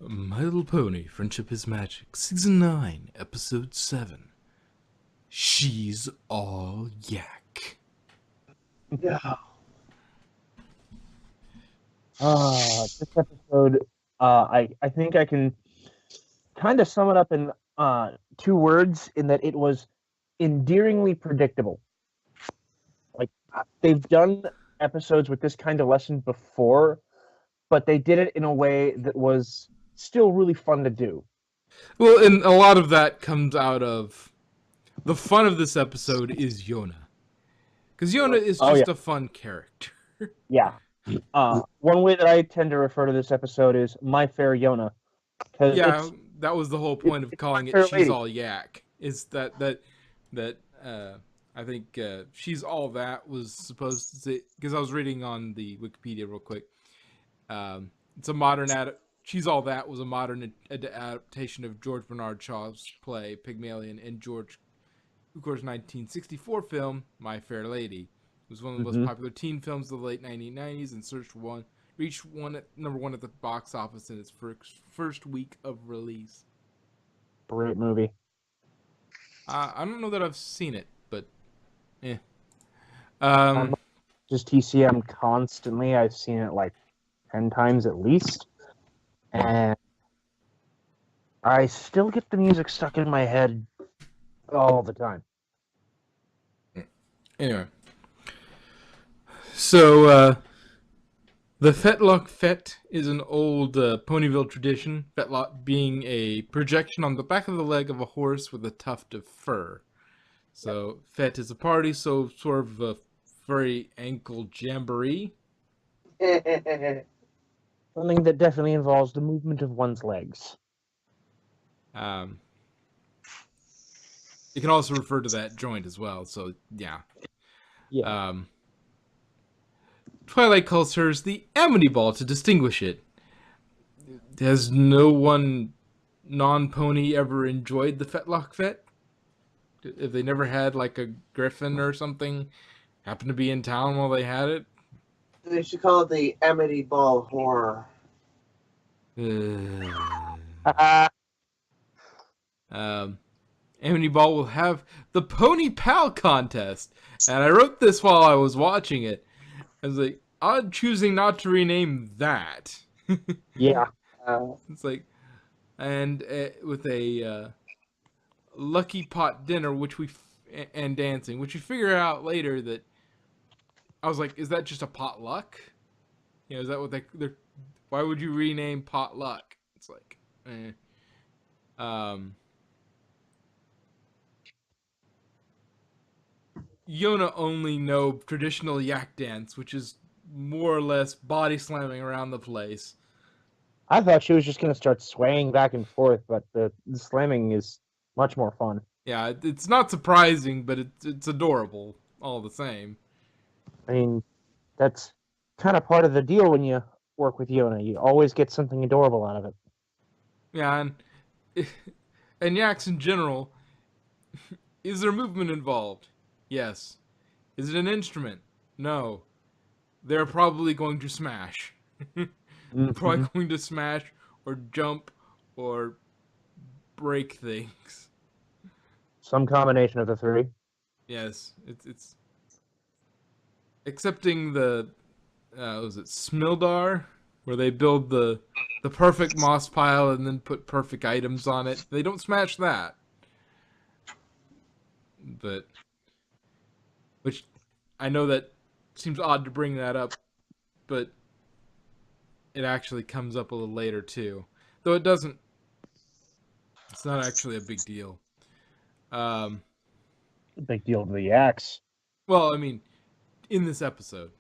My Little Pony, Friendship is Magic, Season 9, Episode 7. She's all yak. Yeah. This episode, I think I can kind of sum it up in two words in that it was endearingly predictable. Like, they've done episodes with this kind of lesson before, but they did it in a way that was still really fun to do. Well, and a lot of that comes out of the fun of this episode is Yona. Because Yona is Oh, yeah. just a fun character. Yeah. One way that I tend to refer to this episode is My Fair Yona. Because Yeah, that was the whole point of it's calling My it Fair She's Lady. All Yak. Is that I think She's All That was supposed to say, because I was reading on the Wikipedia real quick. It's a modern She's All That was a modern adaptation of George Bernard Shaw's play Pygmalion and George Cukor's 1964 film My Fair Lady. It was one of the most popular teen films of the late 1990s and reached number one at the box office in its first week of release. Great movie. I don't know that I've seen it, but eh. Just TCM constantly. I've seen it like 10 times at least. And I still get the music stuck in my head all the time. Anyway. So, the Fetlock Fet is an old Ponyville tradition, Fetlock being a projection on the back of the leg of a horse with a tuft of fur. So, Fet is a party, so sort of a furry ankle jamboree. Something that definitely involves the movement of one's legs. You can also refer to that joint as well, so yeah. Twilight calls hers the Amity Ball to distinguish it. Has no one non-pony ever enjoyed the Fetlock Fet? If they never had like a griffin or something happen to be in town while they had it? They should call it the Amity Ball Horror. Amity Ball will have the Pony Pal contest. And I wrote this while I was watching it. I was like, I'm choosing not to rename that. Yeah. It's like, and with a lucky pot dinner, and dancing, which we figure out later that I was like, is that just a potluck? You know, is that what they're? Why would you rename potluck? It's like, Yona only know traditional yak dance, which is more or less body slamming around the place. I thought she was just going to start swaying back and forth, but the slamming is much more fun. Yeah, it's not surprising, but it's adorable all the same. I mean, that's kind of part of the deal when you work with Yona. You always get something adorable out of it. Yeah, and yaks in general, is there movement involved? Yes. Is it an instrument? No. They're probably going to smash. Probably going to smash or jump or break things. Some combination of the three. Yes, it's excepting the was it Smildar, where they build the perfect moss pile and then put perfect items on it. They don't smash that. But which I know that seems odd to bring that up, but it actually comes up a little later too. Though it doesn't. It's not actually a big deal. Big deal to the yaks. Well, I mean, in this episode,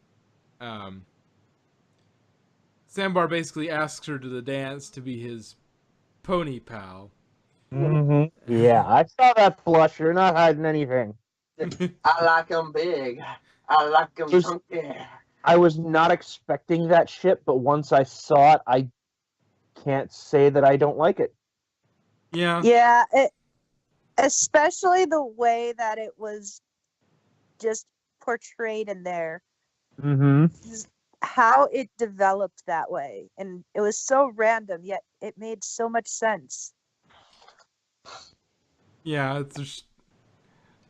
Sambar basically asks her to the dance to be his pony pal. Yeah, I saw that blush. You're not hiding anything. I like them big. I like them chunky. I was not expecting that shit, but once I saw it, I can't say that I don't like it. Yeah. Yeah, especially the way that it was just portrayed in there. how it developed that way, and it was so random, yet it made so much sense. Yeah, it's just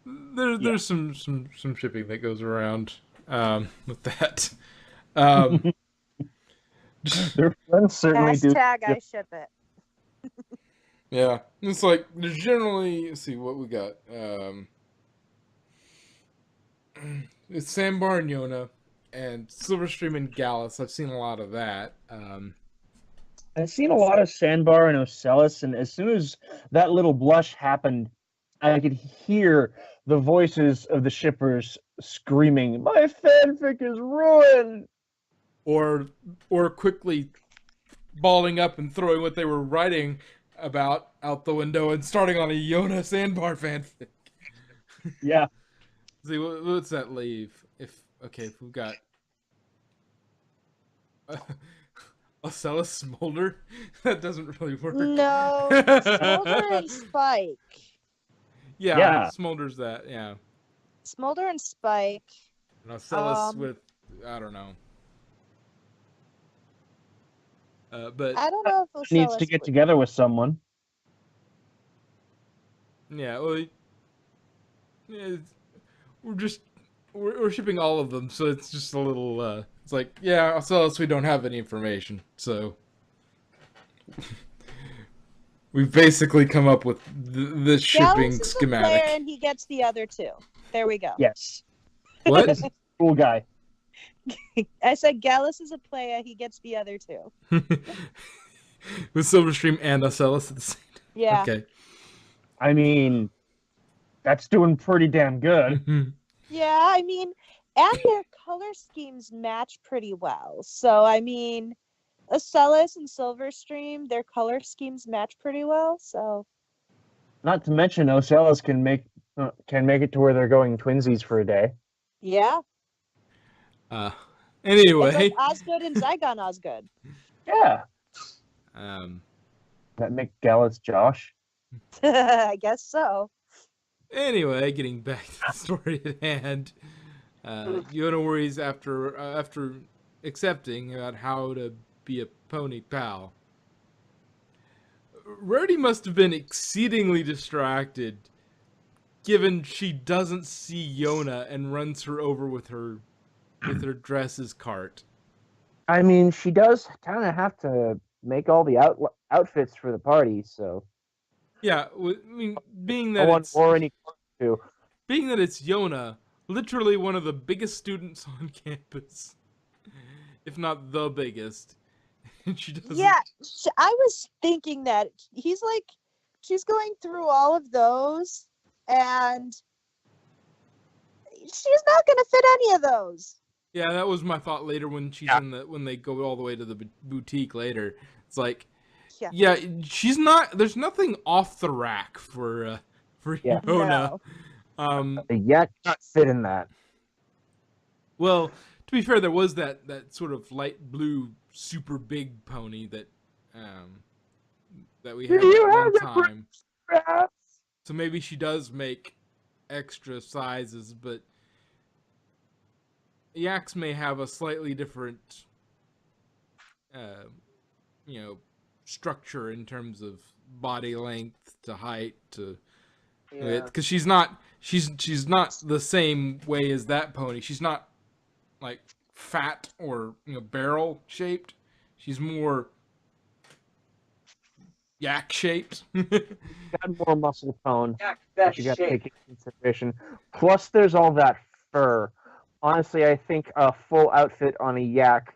there's some shipping that goes around with that. Um, Their friends certainly do. Hashtag I ship it. yeah, it's like there's generally, let's see what we got. It's Sandbar and Yona and Silverstream and Gallus. I've seen a lot of that. I've seen a lot of Sandbar and Ocellus, and as soon as that little blush happened, I could hear the voices of the shippers screaming, "My fanfic is ruined!" or quickly balling up and throwing what they were writing about out the window and starting on a Yona Sandbar fanfic. Yeah. See, what's that leave? If we've got Ocellus Smolder, that doesn't really work. No, Smolder and Spike. Yeah, Smolder's that. Yeah, Smolder and Spike. and Ocellus with I don't know. But I don't know if Needs to get together with someone. yeah, well, we're shipping all of them, so it's just a little. It's like, yeah, Ocellus, we don't have any information, so we've basically come up with the shipping Gallus is schematic. a player and he gets the other two. There we go. Yes. What? Cool guy. I said Gallus is a player. He gets the other two. With Silverstream and Ocellus at the same time. Yeah. Okay. I mean, that's doing pretty damn good. Yeah, I mean, and their color schemes match pretty well. So, I mean, Ocellus and Silverstream, their color schemes match pretty well. So, Not to mention, Ocellus can make it to where they're going twinsies for a day. yeah. Anyway. It's like Osgood and Zygon Osgood. Yeah. That make Gallus Josh. I guess so. Anyway, getting back to the story at hand, Yona worries after accepting about how to be a pony pal. Rarity must have been exceedingly distracted, given she doesn't see Yona and runs her over with her dresses cart. I mean, she does kind of have to make all the outfits for the party, so. Yeah, I mean, being No that one it's wore any clothes to. being that it's Yona, literally one of the biggest students on campus, if not the biggest, and she doesn't. Yeah, I was thinking that he's like, she's going through all of those, and she's not going to fit any of those. Yeah, that was my thought later when she's when they go all the way to the boutique later. It's like, yeah, she's not. There's nothing off the rack for Yona. No. The yak not fit in that. Well, to be fair, there was that sort of light blue, super big pony that we had at one time. So maybe she does make extra sizes, but yaks may have a slightly different, structure in terms of body length to height to, because she's not the same way as that pony. She's not like fat or barrel shaped. She's more yak shaped. Got more muscle tone. That You got to shape. take into consideration. Plus, there's all that fur. Honestly, I think a full outfit on a yak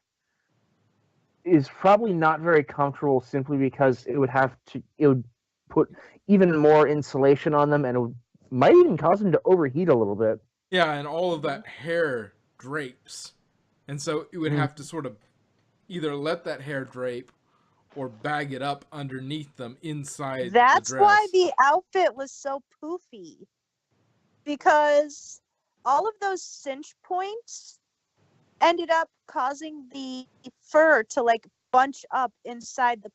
is probably not very comfortable, simply because it would put even more insulation on them, and it might even cause them to overheat a little bit. Yeah, and all of that hair drapes, and so you would have to sort of either let that hair drape or bag it up underneath them inside That's the dress. why the outfit was so poofy. Because all of those cinch points ended up causing the fur to like bunch up inside the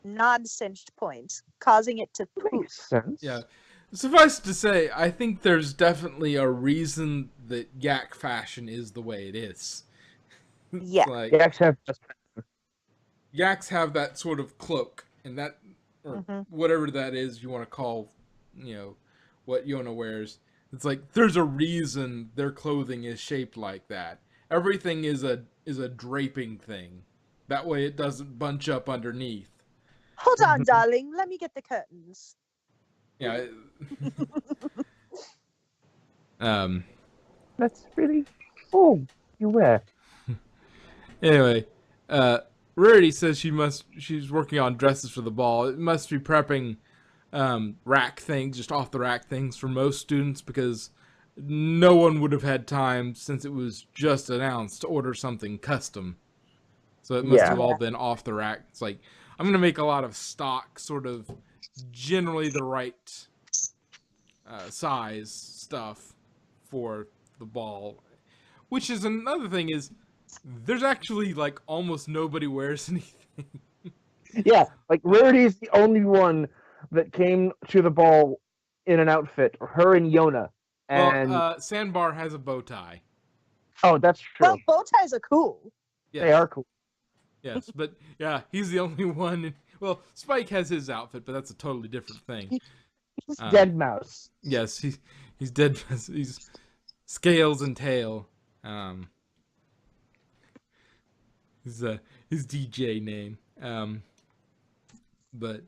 non-cinched points, causing it to poof. Makes sense. Yeah. Suffice to say, I think there's definitely a reason that yak fashion is the way it is. It's Yeah. like Yaks have yaks have that sort of cloak, and that, or Mhm. whatever that is you want to call, what Yona wears. It's like there's a reason their clothing is shaped like that. Everything is a draping thing. That way it doesn't bunch up underneath. Hold on, Mhm. darling. Let me get the curtains. Yeah. um. That's really cool. You wear. Anyway, Rarity says she's working on dresses for the ball. It must be prepping rack things, just off the rack things for most students, because no one would have had time, since it was just announced, to order something custom. So it must Yeah. have all been off the rack. It's like, I'm gonna make a lot of stock, sort of generally the right size stuff for the ball. Which is another thing, is there's actually like almost nobody wears anything. Yeah, like Rarity is the only one that came to the ball in an outfit. Her and Yona. Well, And Sandbar has a bow tie. oh, that's true. Well, bow ties are cool. Yes. They are cool. Yes, but yeah, he's the only one. Well, Spike has his outfit, but that's a totally different thing. He's Dead Mouse. Yes, he's dead. He's scales and tail. His his DJ name. But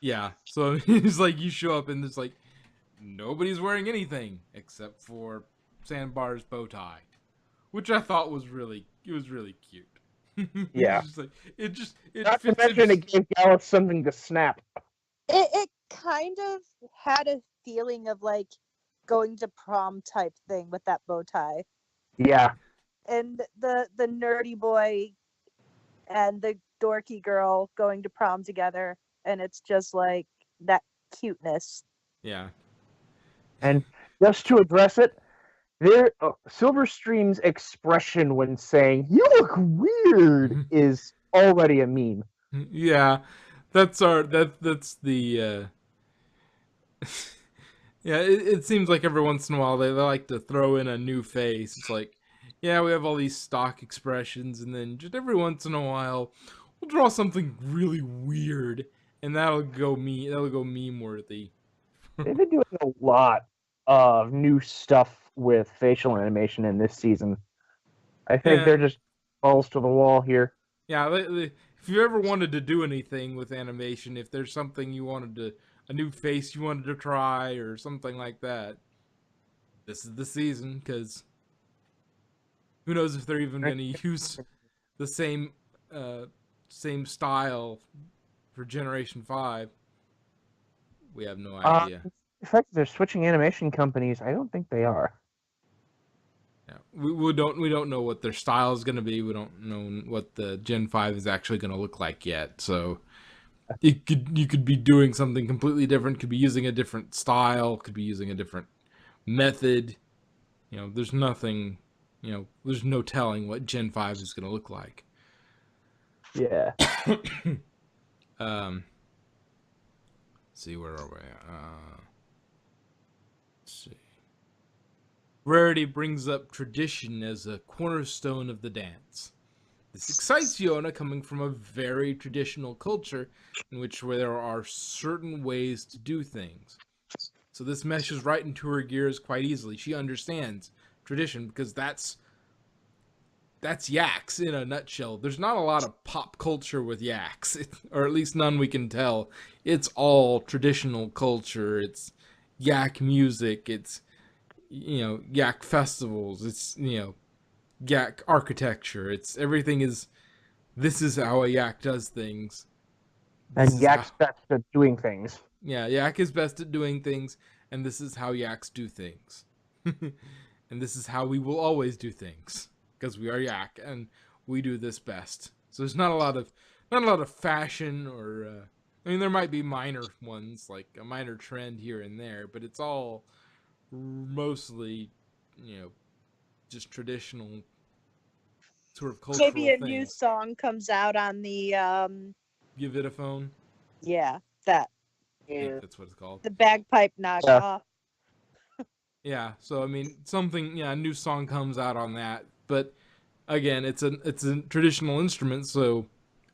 yeah, so it's like you show up and there's like nobody's wearing anything except for Sandbar's bow tie, which I thought was really cute. Yeah. It Not to fits mention in. it gave Gallus something to snap. It kind of had a feeling of like going to prom type thing with that bow tie. Yeah. And the nerdy boy and the dorky girl going to prom together, and it's just like that cuteness. Yeah. And just to address it, Silverstream's expression when saying "You look weird" is already a meme. Yeah, that's the yeah, it seems like every once in a while they like to throw in a new face. It's like, yeah, we have all these stock expressions, and then just every once in a while we'll draw something really weird, and that'll go meme worthy. They've been doing a lot of new stuff with facial animation in this season. I think Yeah. they're just balls to the wall here. Yeah, if you ever wanted to do anything with animation, if there's something you wanted to, a new face you wanted to try or something like that, this is the season, because who knows if they're even going to use the same style for Generation 5. We have no idea. In fact, they're switching animation companies. I don't think they are. Yeah, we don't know what their style is going to be. We don't know what the Gen 5 is actually going to look like yet. So you could be doing something completely different. Could be using a different style. Could be using a different method. There's nothing. There's no telling what Gen 5 is going to look like. Yeah. Let's see, where are we? Let's see. Rarity brings up tradition as a cornerstone of the dance. This excites Yona, coming from a very traditional culture in which where there are certain ways to do things. So this meshes right into her gears quite easily. She understands tradition because that's yaks in a nutshell. There's not a lot of pop culture with yaks, or at least none we can tell. It's all traditional culture. It's yak music. It's yak festivals. It's yak architecture. It's everything is. This is how a yak does things. And Yak's best at doing things. Yeah, yak is best at doing things, and this is how yaks do things. And this is how we will always do things, because we are yak and we do this best. So there's not a lot of fashion, or I mean, there might be minor ones, like a minor trend here and there, but it's all mostly just traditional sort of cultural Maybe a things. new song comes out on the Give it a phone. yeah, that I think that's what it's called. the bagpipe knockoff. Yeah, so I mean, a new song comes out on that, but again, it's a traditional instrument, so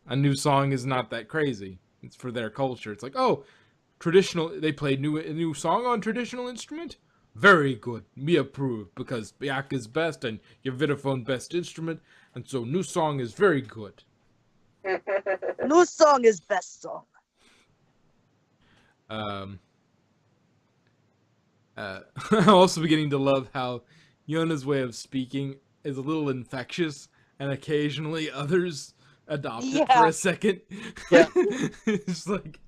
a new song is not that crazy. It's for their culture. It's like, oh, traditional. They played a new song on traditional instrument. Very good. Me approve because Bach is best and your Vitaphone best instrument, and so new song is very good. New song is best song. I'm also beginning to love how Yona's way of speaking is a little infectious, and occasionally others adopt it for Yeah. a second. Yeah. It's like,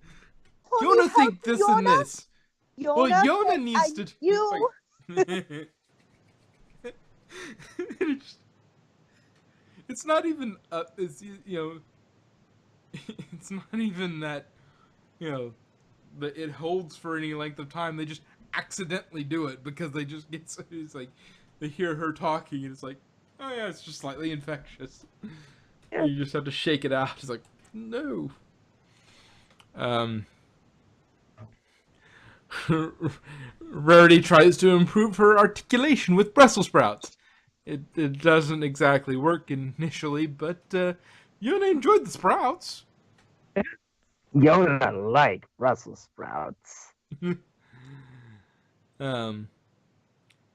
Pony, Yona help think this Yona? and this. Well, Yona, Yona said, needs to. You. It's not even. It's it's not even that. That it holds for any length of time. They just accidentally do it because they just get. It's like they hear her talking and it's like, oh yeah, it's just slightly infectious. Yeah. You just have to shake it out. It's like, no. Rarity tries to improve her articulation with Brussels sprouts. It doesn't exactly work initially, but Yona enjoyed the sprouts. Yona like Brussels sprouts.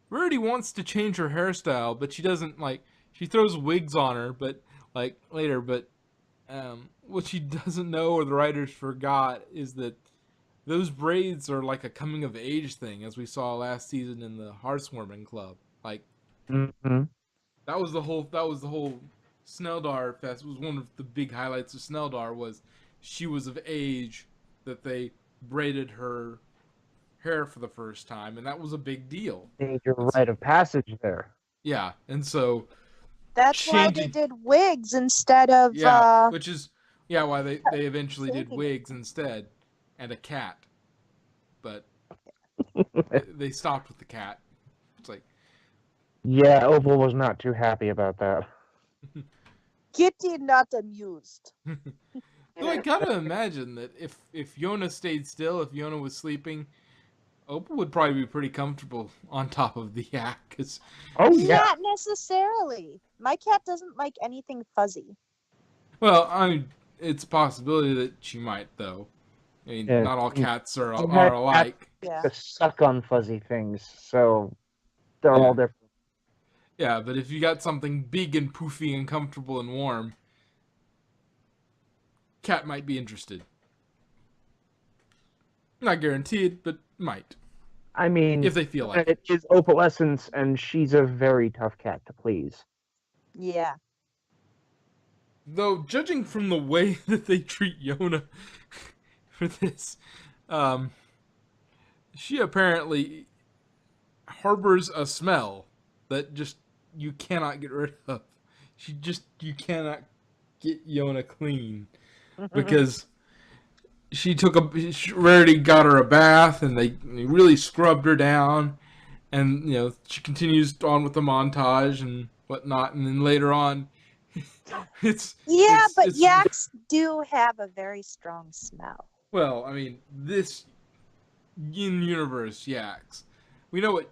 Rarity wants to change her hairstyle, but she doesn't like. She throws wigs on her, but like later. But what she doesn't know, or the writers forgot, is that those braids are like a coming of age thing, as we saw last season in the Hearthwarming Club. Like Mm-hmm. that was the whole Sneldar Fest. Was one of the big highlights of Sneldar was she was of age that they braided her hair for the first time, and that was a big deal. Major rite of passage there. Yeah, and so That's why they changing, did wigs instead of. yeah, which is why they eventually did Changing it. wigs instead, and a cat, but they stopped with the cat. It's like, Yeah, Opal was not too happy about that. Kitty not amused. though I gotta imagine that if Yona stayed still, if Yona was sleeping, Opal would probably be pretty comfortable on top of the yak. 'Cause, Oh yeah. Not necessarily. My cat doesn't like anything fuzzy. well, I mean, it's a possibility that she might, though. I mean, Yeah. not all cats are Yeah. alike. Yeah. To suck on fuzzy things, so they're Yeah. all different. Yeah, but if you got something big and poofy and comfortable and warm, cat might be interested. Not guaranteed, but might. I mean, If they feel like it. it is opalescence, and she's a very tough cat to please. Yeah. Though, judging from the way that they treat Yona for this, she apparently harbors a smell that just you cannot get rid of. You cannot get Yona clean because she Rarity got her a bath and they really scrubbed her down, and she continues on with the montage and whatnot, and then later on, But yaks do have a very strong smell. well, I mean, this in-universe yaks, we know what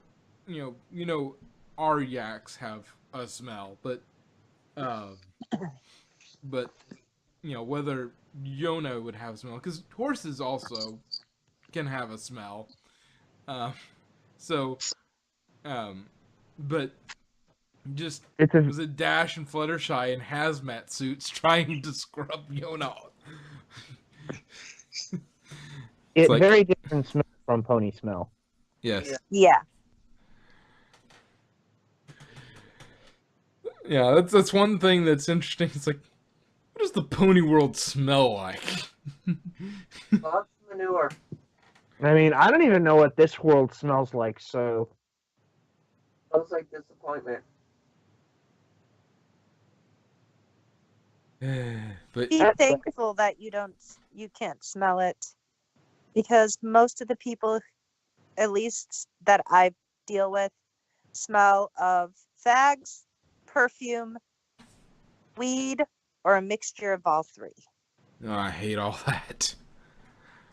our yaks have a smell, but whether Yona would have a smell, because horses also can have a smell. But just was it Dash and Fluttershy in hazmat suits trying to scrub Yona off? It's very different smell from pony smell. Yes. Yeah. Yeah, that's one thing that's interesting. It's like, what does the pony world smell like? Lots of manure. I mean, I don't even know what this world smells like, so. Smells like disappointment. But Be thankful that you can't smell it, because most of the people, at least that I deal with, smell of fags, perfume, weed, or a mixture of all three. oh, I hate all that.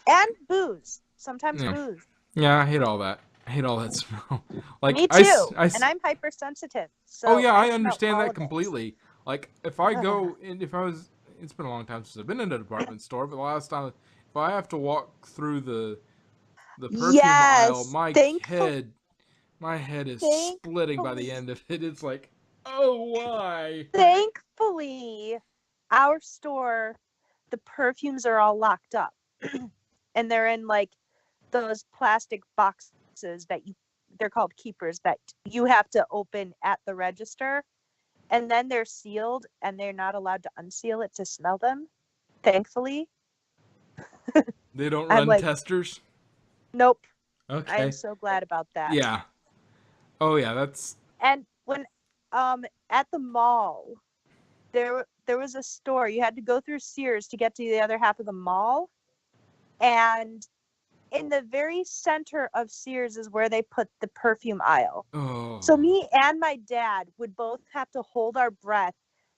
And booze. Sometimes Yeah. booze. Yeah, I hate all that. I hate all that smell. Like Me too. And I'm hypersensitive. So oh yeah, I smell understand all that of it. completely. Like if I go and if I was, it's been a long time since I've been in a department store, but the last time, if I have to walk through the perfume aisle, Yes. my head is splitting by the Thankfully, end of it. It's like, oh why? thankfully, our store, the perfumes are all locked up. And they're in like those plastic boxes that they're called keepers that you have to open at the register. And then they're sealed and they're not allowed to unseal it to smell them. Thankfully. They don't I'm run like, testers. nope. I am Okay. so glad about that. Yeah. Oh yeah, that's And when at the mall, there was a store. You had to go through Sears to get to the other half of the mall. And in the very center of Sears is where they put the perfume aisle. oh So me and my dad would both have to hold our breath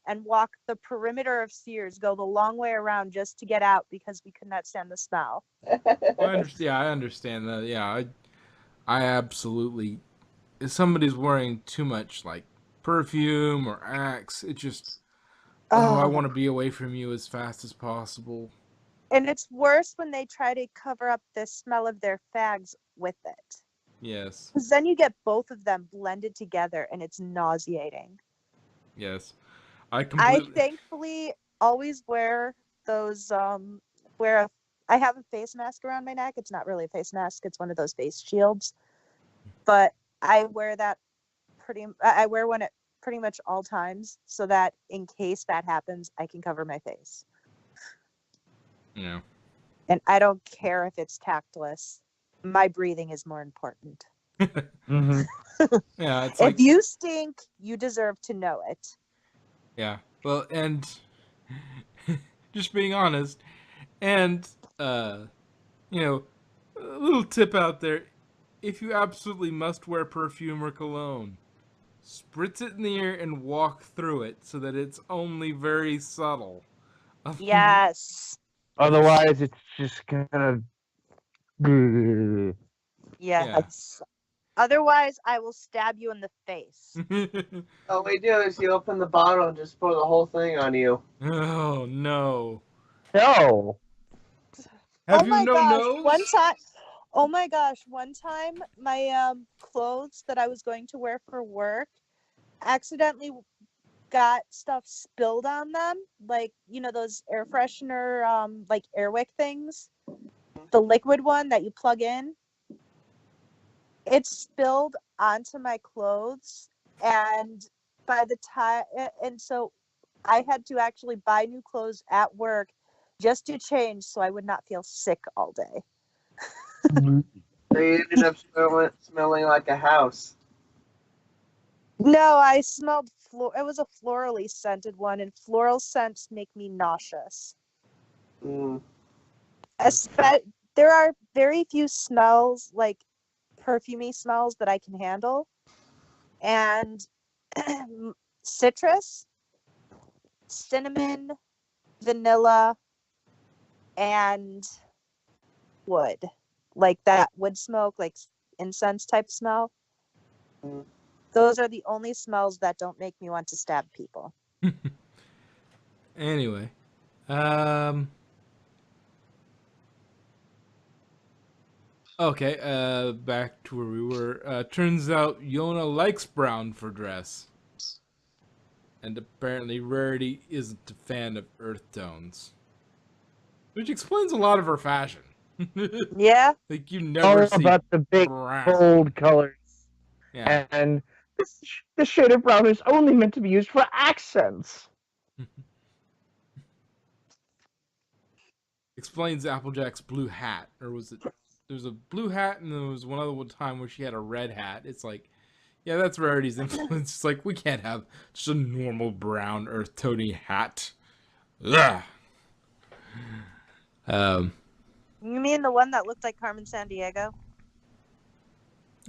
and walk the perimeter of Sears, go the long way around just to get out because we could not stand the smell. I understand that. Yeah, I absolutely. If somebody's wearing too much like perfume or Axe, it just I Oh, want to be away from you as fast as possible. and it's worse when they try to cover up the smell of their fags with it. Yes. Because then you get both of them blended together and it's nauseating. Yes. I I completely. thankfully always wear those wear a I have a face mask around my neck. It's not really a face mask, it's one of those face shields. But I wear that I wear one at pretty much all times so that in case that happens, I can cover my face. Yeah. And I don't care if it's tactless. My breathing is more important. Mm-hmm. Yeah, it's If like you stink, you deserve to know it. yeah. Well, and just being honest, and you know, a little tip out there: if you absolutely must wear perfume or cologne, spritz it in the air and walk through it so that it's only very subtle. Yes. Otherwise, it's just gonna. Yeah. Yes. Otherwise, I will stab you in the face. All we do is you open the bottle and just pour the whole thing on you. Oh no. No. Have Oh you my no gosh, nose? one time my clothes that I was going to wear for work accidentally got stuff spilled on them, like those air freshener like Airwick things, the liquid one that you plug in. It spilled onto my clothes, and by the time and so I had to actually buy new clothes at work just to change so I would not feel sick all day. So you ended up smelling like a house. No, I smelled it was a florally scented one, and floral scents make me nauseous. Mm. There are very few smells, like perfumey smells, that I can handle. And citrus, cinnamon, vanilla, and wood. Like that wood smoke, like incense type smell. Mm. Those are the only smells that don't make me want to stab people. Anyway, okay, back to where we were. Turns out Yona likes brown for dress. And apparently Rarity isn't a fan of earth tones. Which explains a lot of her fashion. Yeah. Like, you All never see about the big, brown. bold colors. Yeah. And this shade of brown is only meant to be used for accents. Explains Applejack's blue hat. Or was it... There's a blue hat, and there was one other time where she had a red hat. It's like... Yeah, that's Rarity's influence. It's like, we can't have just a normal brown earth tony hat. Ugh. You mean the one that looked like Carmen Sandiego?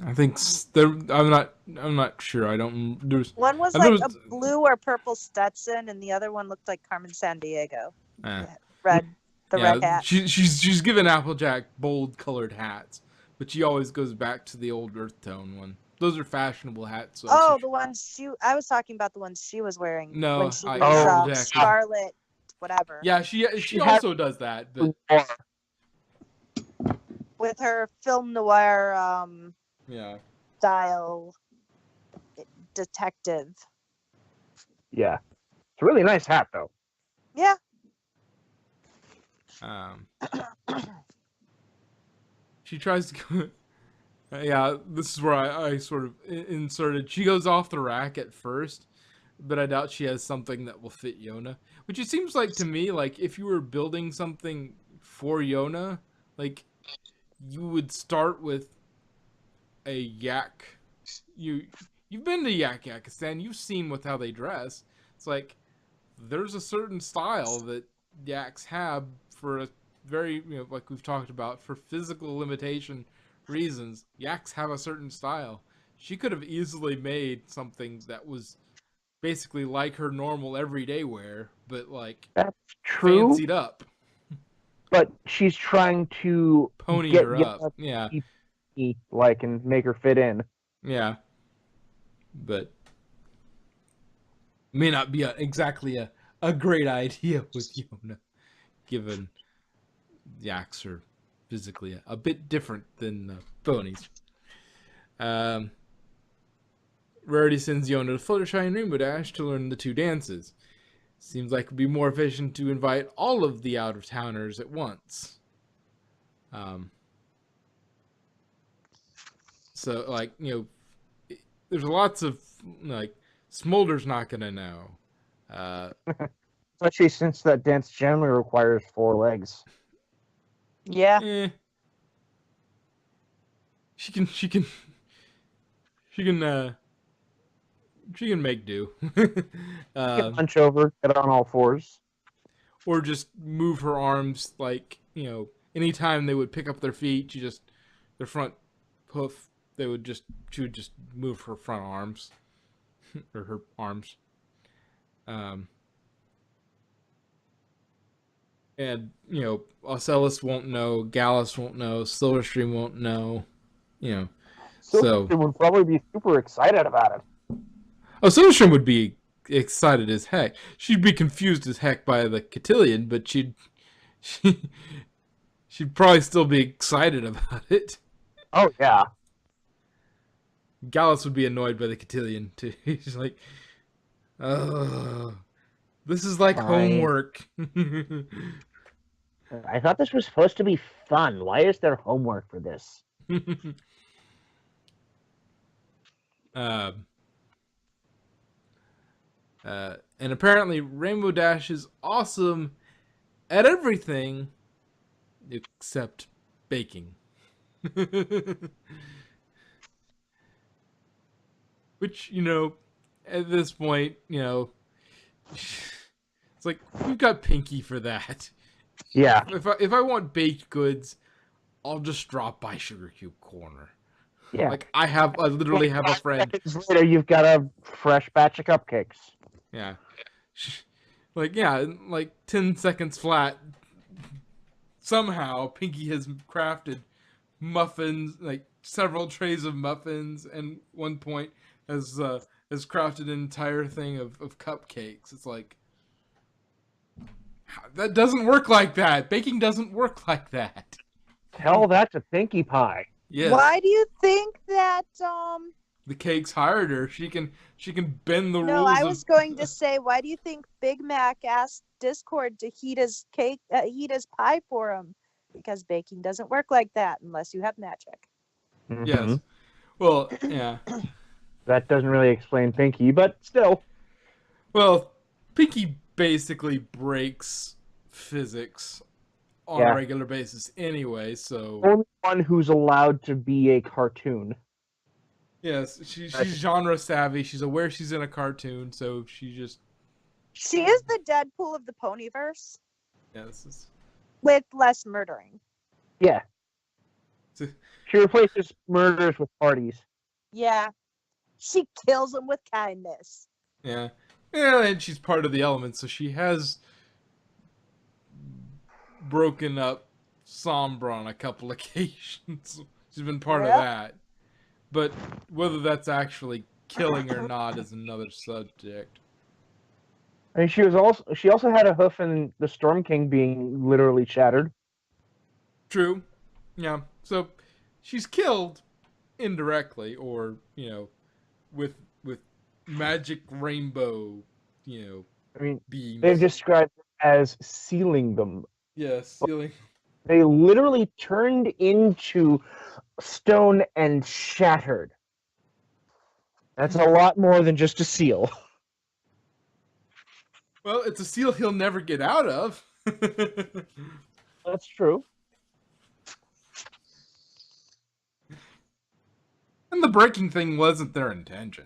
I think I'm not sure. I don't. There's. One was and there like was, a blue or purple Stetson, and the other one looked like Carmen Sandiego. eh. Red, the Yeah, red hat. she's given Applejack bold colored hats, but she always goes back to the old earth tone one. Those are fashionable hats. So Oh, the ones I was talking about the ones she was wearing No, when she I- was Oh, exactly. Scarlet, whatever. yeah, she She also does that, but With her film noir yeah. style detective. Yeah. It's a really nice hat, though. Yeah. She tries to go. Yeah, this is where I sort of inserted. She goes off the rack at first, but I doubt she has something that will fit Yona. Which it seems like to me, like if you were building something for Yona, like you would start with a yak. You've been to Yakistan. You've seen with how they dress. It's like there's a certain style that yaks have for a very, like we've talked about, for physical limitation reasons. Yaks have a certain style. She could have easily made something that was basically like her normal everyday wear, but like That's true. fancied up, But she's trying to pony get her Yona up. Yeah, to be, like, and make her fit in. yeah, but may not be exactly a great idea with Yona, given yaks are physically a bit different than ponies. Rarity sends Yona to Fluttershy and Rainbow Dash to learn the two dances. Seems like it would be more efficient to invite all of the out-of-towners at once. So, like, there's lots of, like, Smolder's not going to know. Especially since that dance generally requires 4 legs. Yeah. She can make do. Hunch over, get on all 4s. Or just move her arms, like, anytime they would pick up their feet, their front hoof, she would just move her front arms. Or her arms. And, Ocellus won't know, Gallus won't know, Silverstream won't know, so... They would probably be super excited about it. Oh, Silverstream would be excited as heck. She'd be confused as heck by the cotillion, but she'd probably still be excited about it. Oh, yeah. Gallus would be annoyed by the cotillion, too. He's like, oh, this is like homework. I thought this was supposed to be fun. Why is there homework for this? And apparently Rainbow Dash is awesome at everything except baking. Which, at this point, it's like, we've got Pinky for that. Yeah. If I want baked goods, I'll just drop by Sugar Cube Corner. Yeah. Like, I literally have a friend. Seconds later, you've got a fresh batch of cupcakes. Yeah. Like, yeah, like 10 seconds flat, somehow Pinky has crafted muffins, like several trays of muffins, and one point has crafted an entire thing of cupcakes. It's like, that doesn't work like that. Baking doesn't work like that. Tell that to Pinkie Pie. Yes. Why do you think that The cakes hired her. She can bend the rules. No, I was going to say, why do you think Big Mac asked Discord to heat his pie for him? Because baking doesn't work like that unless you have magic. Mm-hmm. Yes. Well, yeah. That doesn't really explain Pinkie, but still. Well, Pinky basically breaks physics on a regular basis anyway, so... Only one who's allowed to be a cartoon. Yes, she's genre savvy. She's aware she's in a cartoon, so she just... She is the Deadpool of the Ponyverse. Yes. With less murdering. Yeah. She replaces murders with parties. Yeah. She kills them with kindness. Yeah. Yeah, and she's part of the element, so she has broken up Sombra on a couple occasions. She's been part of Yep. that. But whether that's actually killing or not is another subject. I mean, she also had a hoof in the Storm King being literally shattered. True. Yeah. So she's killed indirectly, or with magic rainbow, I mean, beams. they've described it as sealing them. Yeah, sealing. They literally turned into stone and shattered. That's a lot more than just a seal. Well, it's a seal he'll never get out of. That's true. And the breaking thing wasn't their intention.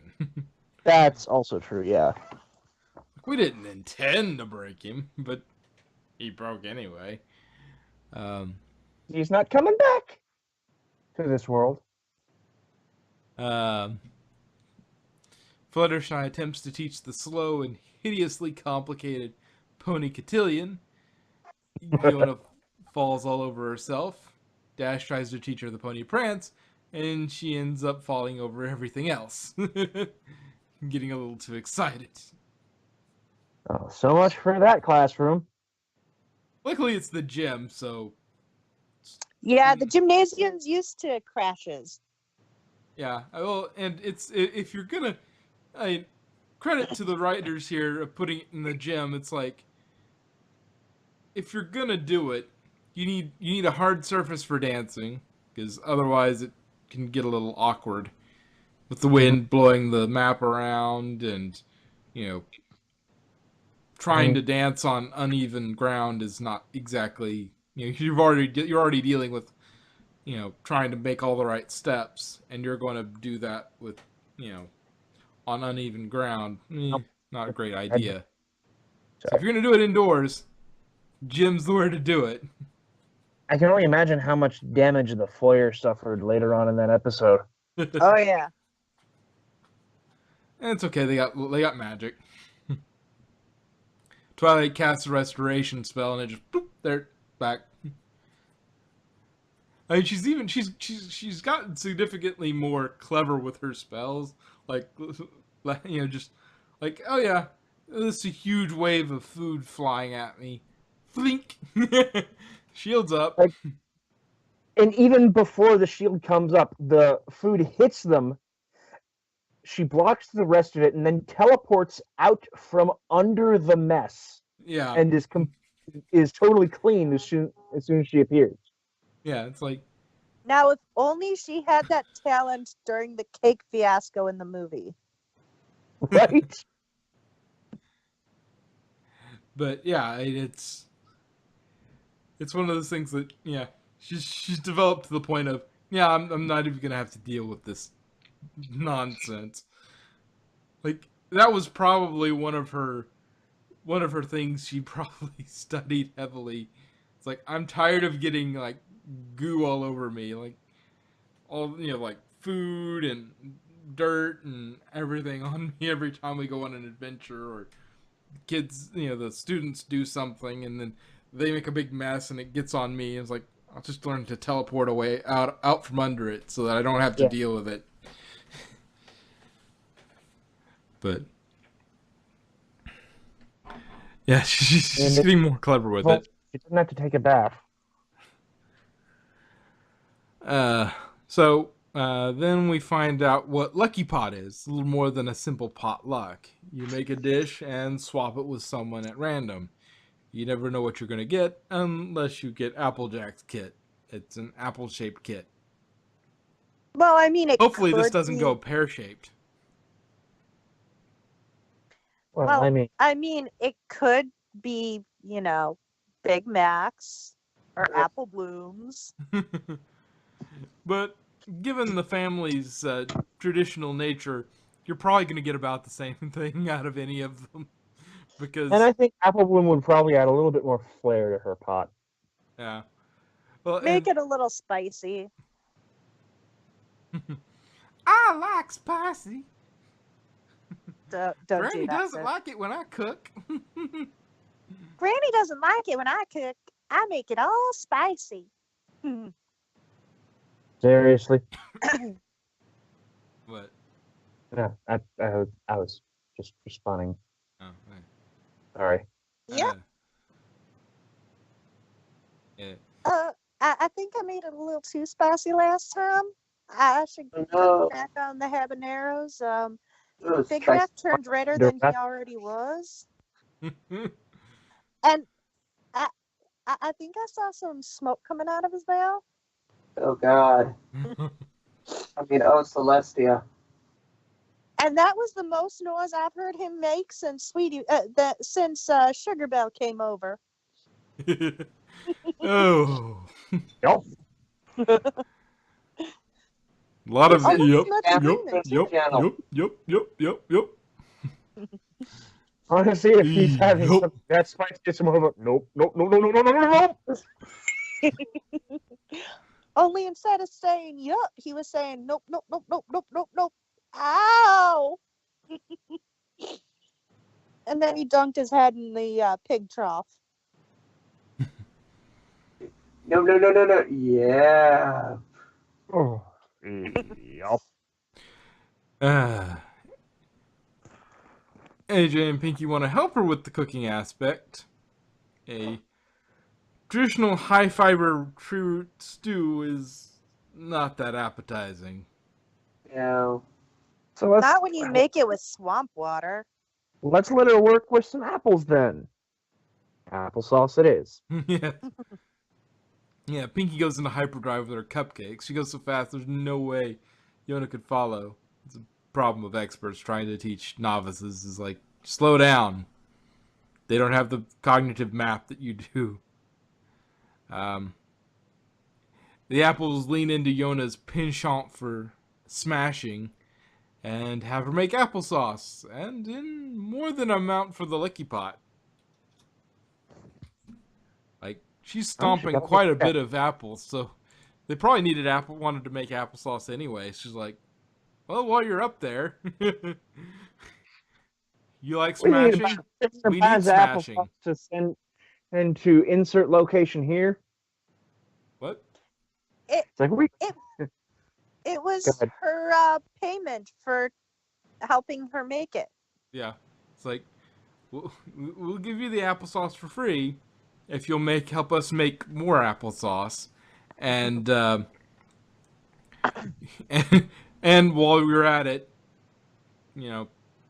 That's also true, yeah. We didn't intend to break him, but he broke anyway. He's not coming back to this world. Fluttershy attempts to teach the slow and hideously complicated Pony Cotillion. Fiona falls all over herself. Dash tries to teach her the Pony Prance, and she ends up falling over everything else. Getting a little too excited. Oh, so much for that classroom. Luckily, it's the gym, so Yeah, the gymnasium's used to crashes. yeah. Well, and if you're gonna, credit to the writers here of putting it in the gym. It's like, if you're gonna do it, you need a hard surface for dancing, because otherwise it can get a little awkward with the wind blowing the map around, and trying to dance on uneven ground is not exactly, you're already dealing with trying to make all the right steps, and you're going to do that with on uneven ground. Not a great idea. So if you're going to do it indoors, gym's the way to do it. I can only imagine how much damage the foyer suffered later on in that episode. Oh yeah. And it's okay. They got magic. Twilight casts a restoration spell, and it just boop, there, back. I mean, she's gotten significantly more clever with her spells. Like, just like, oh yeah, this is a huge wave of food flying at me. Flink, shields up. And even before the shield comes up, the food hits them. She blocks the rest of it and then teleports out from under the mess. Yeah, and is totally clean as soon as she appears. Yeah, it's like, Now, if only she had that talent during the cake fiasco in the movie. Right? but yeah, it's one of those things that she's developed to the point of I'm not even gonna have to deal with this nonsense. Like, that was probably one of her things she probably studied heavily. It's like, I'm tired of getting like goo all over me, like all like food and dirt and everything on me every time we go on an adventure, or kids, the students do something and then they make a big mess and it gets on me. It's like, I'll just learn to teleport away out from under it so that I don't have to deal with it. But yeah, she's getting more clever with it. She didn't have to take a bath. So then we find out what Lucky Pot is. A little more than a simple potluck. You make a dish and swap it with someone at random. You never know what you're going to get unless you get Applejack's kit. It's an apple-shaped kit. Well, I mean, Hopefully this doesn't go pear-shaped. Well, I mean, it could be, Big Macs or Apple Blooms. But given the family's traditional nature, you're probably going to get about the same thing out of any of them. And I think Apple Bloom would probably add a little bit more flair to her pot. Yeah. Well, Make it a little spicy. I like spicy. Don't Granny do that. doesn't like it when I cook. Granny doesn't like it when I cook. I make it all spicy. Seriously? What? No, I was just responding. Oh, okay. Sorry. Yep. Yeah. I think I made it a little too spicy last time. I should Oh, cut no. back on the habaneros. Oh, Big spicy. Mac turned redder The than he rest- already was, and I think I saw some smoke coming out of his mouth. Oh God. I mean, oh Celestia. And that was the most noise I've heard him make since Sugar Bell came over. Oh. Nope. A lot of Listen, yep, much yep, agreement, yep, too. yep. I want to see if he's having Yup. something that spicy. It's more of a nope, nope, nope, nope, nope, nope, nope, nope. Only instead of saying yup, he was saying nope, nope, nope, nope, nope, nope, nope. Ow! And then he dunked his head in the pig trough. No, no, no, no, no. Yeah. Oh, yep. AJ and Pinky want to help her with the cooking aspect. A traditional high-fiber true stew is not that appetizing. Yeah. So let's Not when you make it with swamp water. let her work with some apples then. Applesauce it is. Yeah. Yeah, Pinky goes into hyperdrive with her cupcakes. She goes so fast, there's no way Yona could follow. It's a problem of experts trying to teach novices is like, slow down. They don't have the cognitive map that you do. The apples lean into Yona's penchant for smashing and have her make applesauce, and in more than amount for the licky pot. Like, she's stomping gotta quite a make that. bit of apples, so they probably wanted to make applesauce anyway. She's like, well, while you're up there, you like We need smashing? about 6 We need bags of smashing. applesauce to send and to insert location here. What? It's like It was Go ahead. her payment for helping her make it. Yeah. It's like, we'll give you the applesauce for free if you'll help us make more applesauce. And, and while we're at it,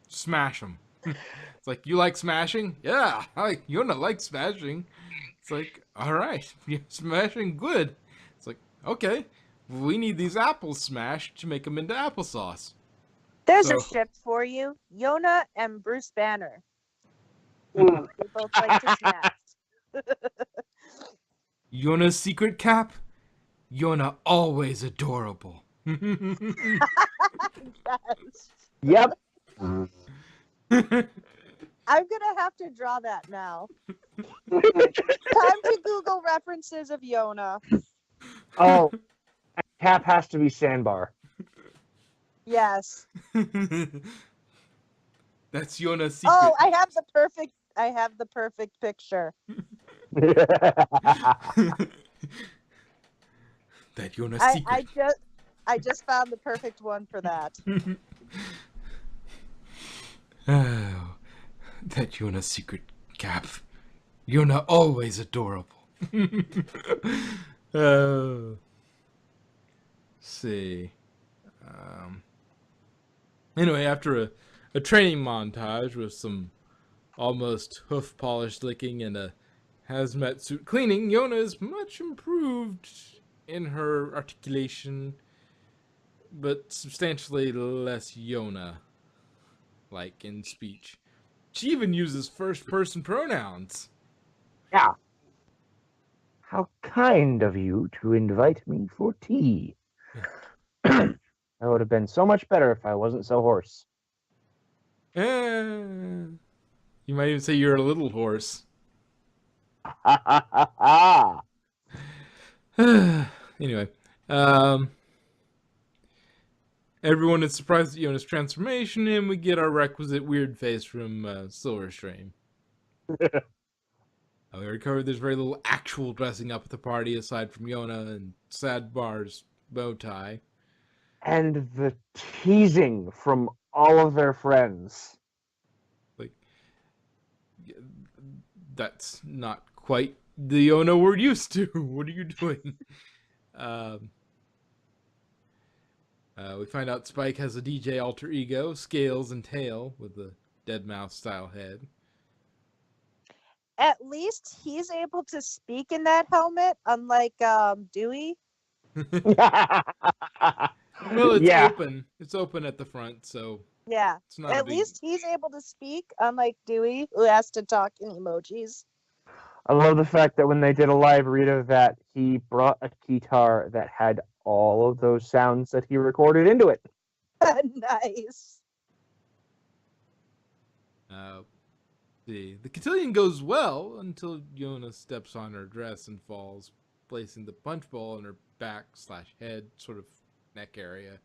smash them. It's like, you like smashing? Yeah, Yona likes smashing. It's like, all right, you're smashing good. It's like, okay, we need these apples smashed to make them into applesauce. There's So- a ship for you, Yona and Bruce Banner. Mm. They both like to smash. Yona's secret cap? Yona always adorable. Yes. yep. I'm gonna have to draw that now. Time to Google references of Yona. Oh, cap has to be sandbar. Yes. That's Yona's secret. Oh, I have the perfect picture. That Yona's I secret. just found the perfect one for that. Oh, that Yona's secret cap. Yona always adorable. Oh. See. Anyway, after a training montage with some almost hoof polish licking and a hazmat suit cleaning, Yona is much improved in her articulation, but substantially less Yona like in speech. She even uses first-person pronouns. Yeah. How kind of you to invite me for tea. That would have been so much better if I wasn't so hoarse. You might even say you're a little horse. Anyway, everyone is surprised at Yona's transformation, and we get our requisite weird face from Silverstream. We already covered there's very little actual dressing up at the party aside from Yona and sad bars bow tie. And the teasing from all of their friends. Like, that's not quite the Yona we're used to. What are you doing? Um, we find out Spike has a DJ alter ego, Scales and Tail, with a dead mouse style head. At least he's able to speak in that helmet, unlike Dewey. Well, it's Yeah. open. It's open at the front, so Yeah. it's not a At big... least he's able to speak, unlike Dewey, who has to talk in emojis. I love the fact that when they did a live read of that, he brought a guitar that had all of those sounds that he recorded into it. Nice. The cotillion goes well until Yona steps on her dress and falls, placing the punch bowl in her back/head, sort of neck area.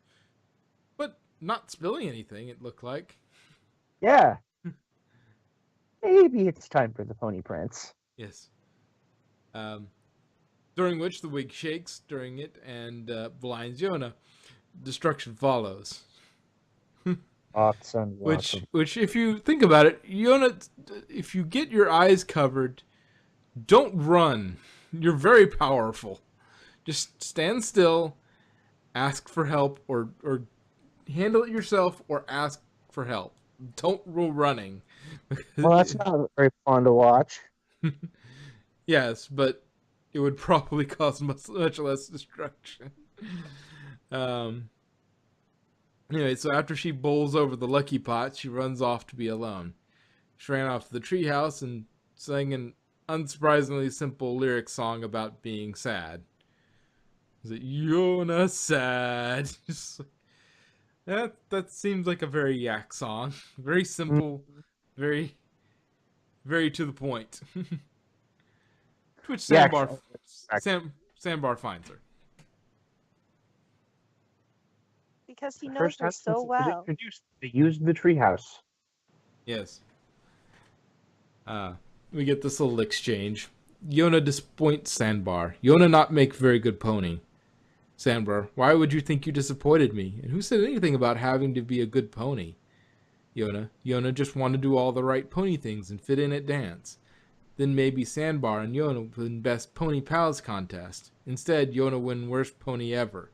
But not spilling anything, it looked like. Yeah. Maybe it's time for the pony prance. Yes. During which the wig shakes during it and blinds Yona. Destruction follows. Awesome. Which, if you think about it, Yona, if you get your eyes covered, don't run. You're very powerful. Just stand still, ask for help, or handle it yourself, or ask for help. Don't go running. Well, that's not very fun to watch. Yes, but it would probably cause much less destruction. Anyway, so after she bowls over the lucky pot, she runs off to be alone. She ran off to the treehouse and sang an unsurprisingly simple lyric song about being sad. Is it Yona sad? That seems like a very yak song. Very simple, very to the point. To which Sandbar finds her. Because he The knows first her time so since it was well. introduced, they used the treehouse. Yes. We get this little exchange. Yona disappoints Sandbar. Yona not make very good pony. Sandbar, why would you think you disappointed me? And who said anything about having to be a good pony? Yona just want to do all the right pony things and fit in at dance. Then maybe Sandbar and Yona win best pony pals contest. Instead, Yona win worst pony ever.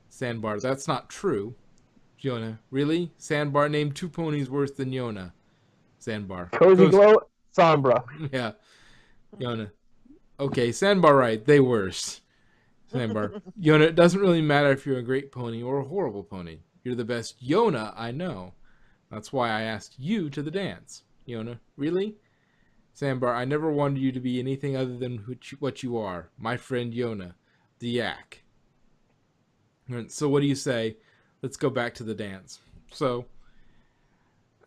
Sandbar, that's not true. Yona, really? Sandbar named 2 ponies worse than Yona. Sandbar. Cozy Glow, Sombra. Yeah. Yona. Okay, Sandbar right, they worse. Sandbar. Yona, it doesn't really matter if you're a great pony or a horrible pony. You're the best Yona I know. That's why I asked you to the dance. Yona, really? Sandbar, I never wanted you to be anything other than what you are. My friend Yona, the yak. So what do you say? Let's go back to the dance. So,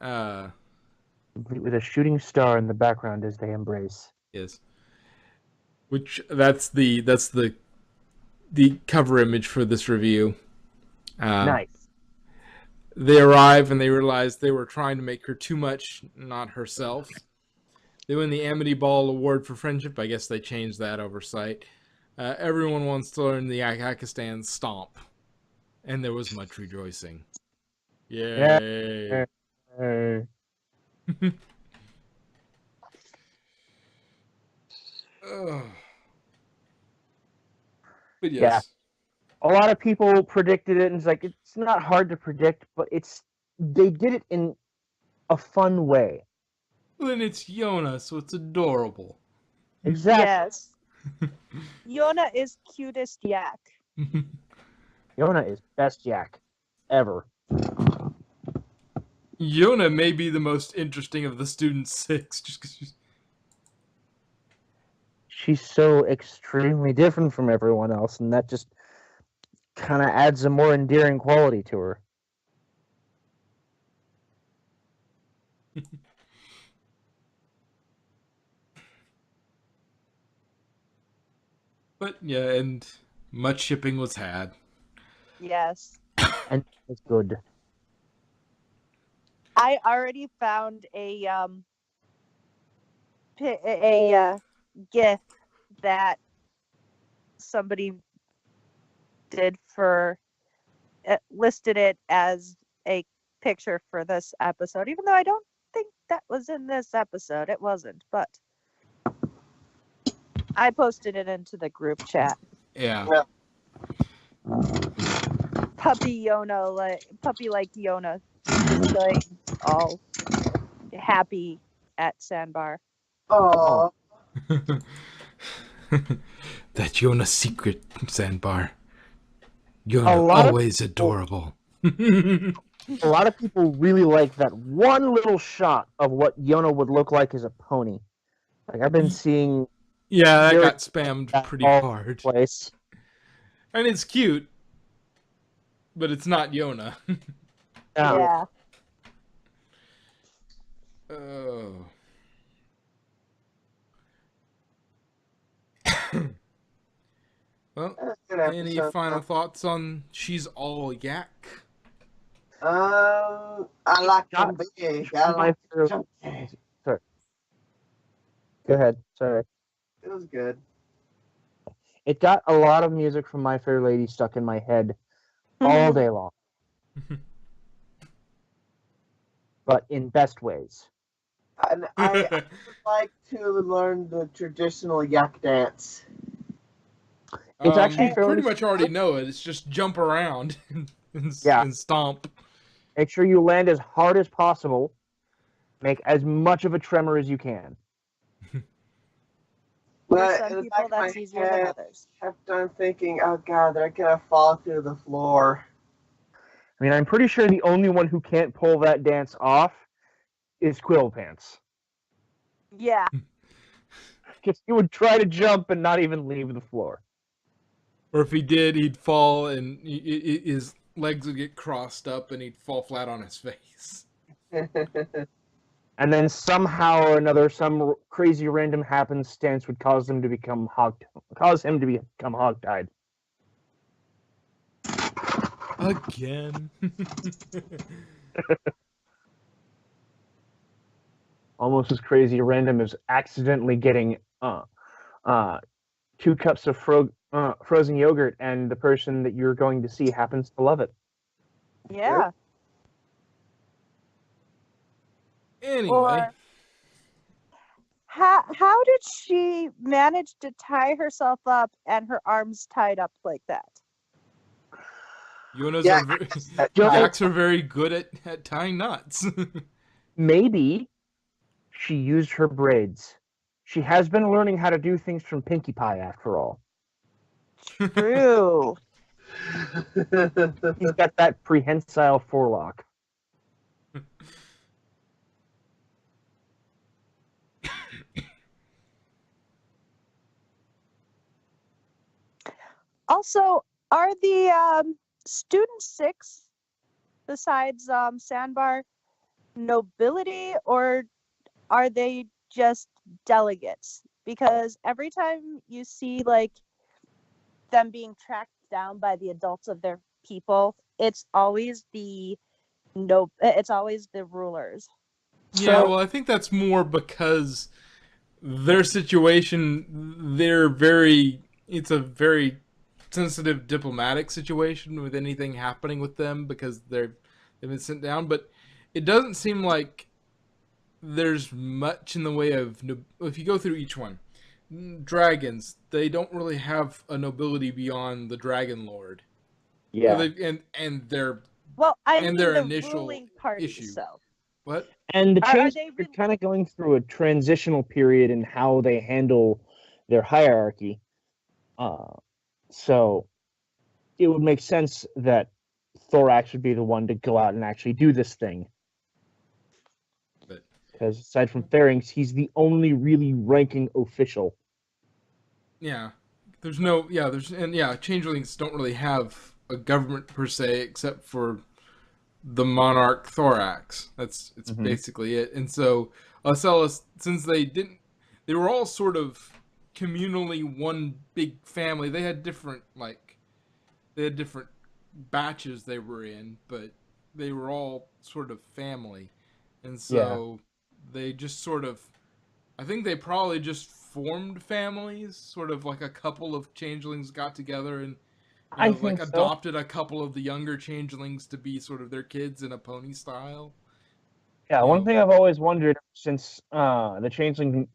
Complete with a shooting star in the background as they embrace. yes. Which that's the cover image for this review. Nice. They arrive and they realize they were trying to make her too much, not herself. They win the Amity Ball Award for Friendship. I guess they changed that oversight. Everyone wants to learn the Akakistan Stomp. And there was much rejoicing. Yay! Yeah. But yes. Yeah. A lot of people predicted it, and it's like, it's not hard to predict, but they did it in a fun way. Then it's Yona, so it's adorable. Exactly. Yes. Yona is cutest yak. Yona is best yak ever. Yona may be the most interesting of the student 6, just because She's so extremely different from everyone else, and that just kind of adds a more endearing quality to her. But yeah, and much shipping was had. Yes. And it's good. I already found a GIF that somebody did for it, listed it as a picture for this episode, even though I don't think that was in this episode. It wasn't, but I posted it into the group chat. Yeah. Yeah. Puppy like Yona, just like all happy at Sandbar. Oh, That Yona secret, Sandbar. A Yona lot of always people- adorable. A lot of people really like that one little shot of what Yona would look like as a pony. Like I've been seeing Yeah, that Very- got spammed that pretty all hard. place. And it's cute, but it's not Yona. Yeah. Oh. Well, that's a good any episode. final thoughts on She's All Yak? I like them big. I My like favorite- them big. Go ahead. Sorry. It was good. It got a lot of music from My Fair Lady stuck in my head all day long, but in best ways. And I would like to learn the traditional yak dance. It's actually you fairly pretty much already know it. It's just jump around and, Yeah. and stomp. Make sure you land as hard as possible. Make as much of a tremor as you can. For But some in the people, back of my that's easier than head, others. I kept on thinking, oh god, they're gonna fall through the floor. I mean, I'm pretty sure the only one who can't pull that dance off is Quill Pants. Yeah. Because he would try to jump and not even leave the floor. Or if he did, he'd fall and his legs would get crossed up and he'd fall flat on his face. And then somehow or another, some crazy random happenstance would cause him to become hogtied. Again. Almost as crazy random as accidentally getting 2 cups of frozen yogurt, and the person that you're going to see happens to love it. Yeah. Anyway. Or how did she manage to tie herself up and her arms tied up like that? Yonas Yeah, Yaks are very good at tying knots. Maybe she used her braids. She has been learning how to do things from Pinkie Pie, after all. True. He's got that prehensile forelock. Also, are the student 6, besides Sandbar, nobility, or are they just delegates? Because every time you see like them being tracked down by the adults of their people, it's always it's always the rulers. Yeah, So- well, I think that's more because their situation, it's a very sensitive diplomatic situation with anything happening with them because they've been sent down, but it doesn't seem like there's much in the way of, if you go through each one, dragons, they don't really have a nobility beyond the Dragon Lord. Yeah. And their Well, I And mean their the initial ruling party. issue. So what? And the Are change, they they're really- kind of going through a transitional period in how they handle their hierarchy. So it would make sense that Thorax would be the one to go out and actually do this thing. But Because aside from Pharynx, he's the only really ranking official. yeah, changelings don't really have a government per se except for the monarch Thorax. It's Mhm. basically it. And so Ocellus, since they were all sort of communally one big family. They had different batches they were in, but they were all sort of family. And so they just sort of, I think they probably just formed families, sort of like a couple of changelings got together and You I know, like think so. adopted a couple of the younger changelings to be sort of their kids in a pony style. Yeah, You one know, thing I've always wondered since the changelings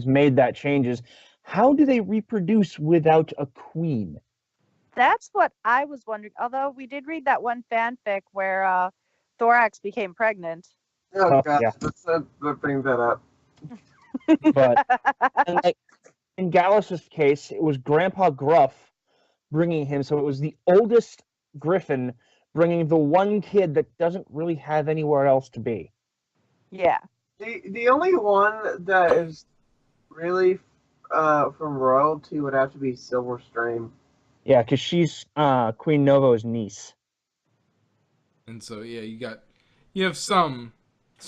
made that change is how do they reproduce without a queen? That's what I was wondering. Although we did read that one fanfic where Thorax became pregnant. Oh Oh, god, yeah. let's bring that up. But and like in Gallus's case, it was Grandpa Gruff bringing him, so it was the oldest Griffin bringing the one kid that doesn't really have anywhere else to be. Yeah. The only one that is really from royalty would have to be Silverstream. Yeah, because she's Queen Novo's niece. and so yeah, you have some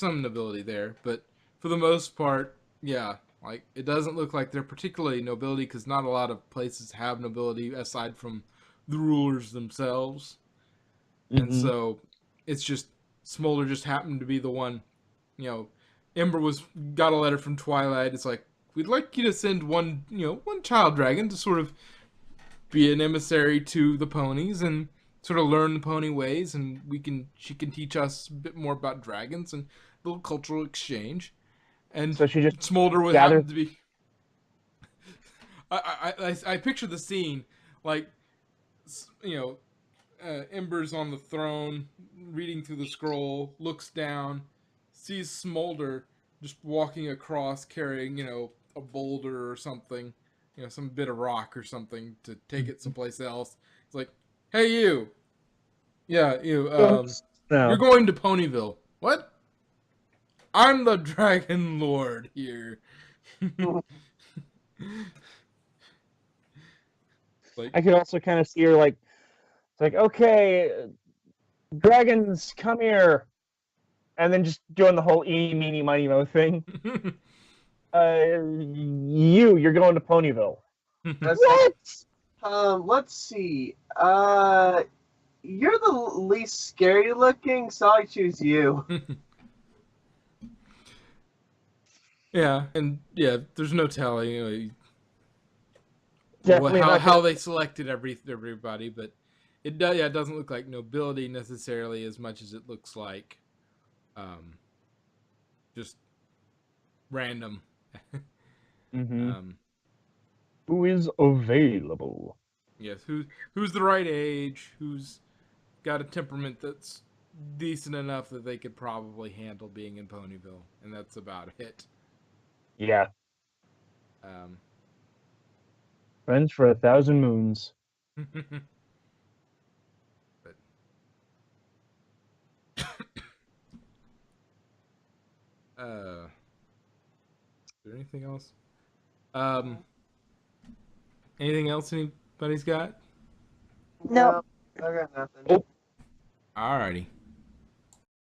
nobility there, but for the most part, yeah, like it doesn't look like they're particularly nobility because not a lot of places have nobility aside from the rulers themselves, and Mm-hmm. so it's just Smolder just happened to be the one. You know, Ember got a letter from Twilight. It's like we'd like you to send one child dragon to sort of be an emissary to the ponies and sort of learn the pony ways, and she can teach us a bit more about dragons and a little cultural exchange. And So she just Smolder would gathered. happen to be. I picture the scene like, Ember's on the throne, reading through the scroll, looks down, sees Smolder just walking across, carrying a boulder or something, some bit of rock or something to take it someplace else. It's like, hey you, yeah you, you're No. going to Ponyville. What? I'm the Dragon Lord here. Like, I could also kind of see her like, it's like, okay, dragons, come here, and then just doing the whole eeny, meeny, miny, mo thing. You're going to Ponyville. That's What? let's see. You're the least scary looking, so I choose you. yeah, and yeah, there's no telling. Definitely not How gonna. they selected everybody, but it doesn't look like nobility necessarily as much as it looks like just random. Mm-hmm. um, Who is available? yes, who's the right age, who's got a temperament that's decent enough that they could probably handle being in Ponyville, and that's about it. Yeah, Um, friends for 1,000 moons. but is there anything else? Um, Anything else anybody's got? No. I got nothing. Oh. Alrighty.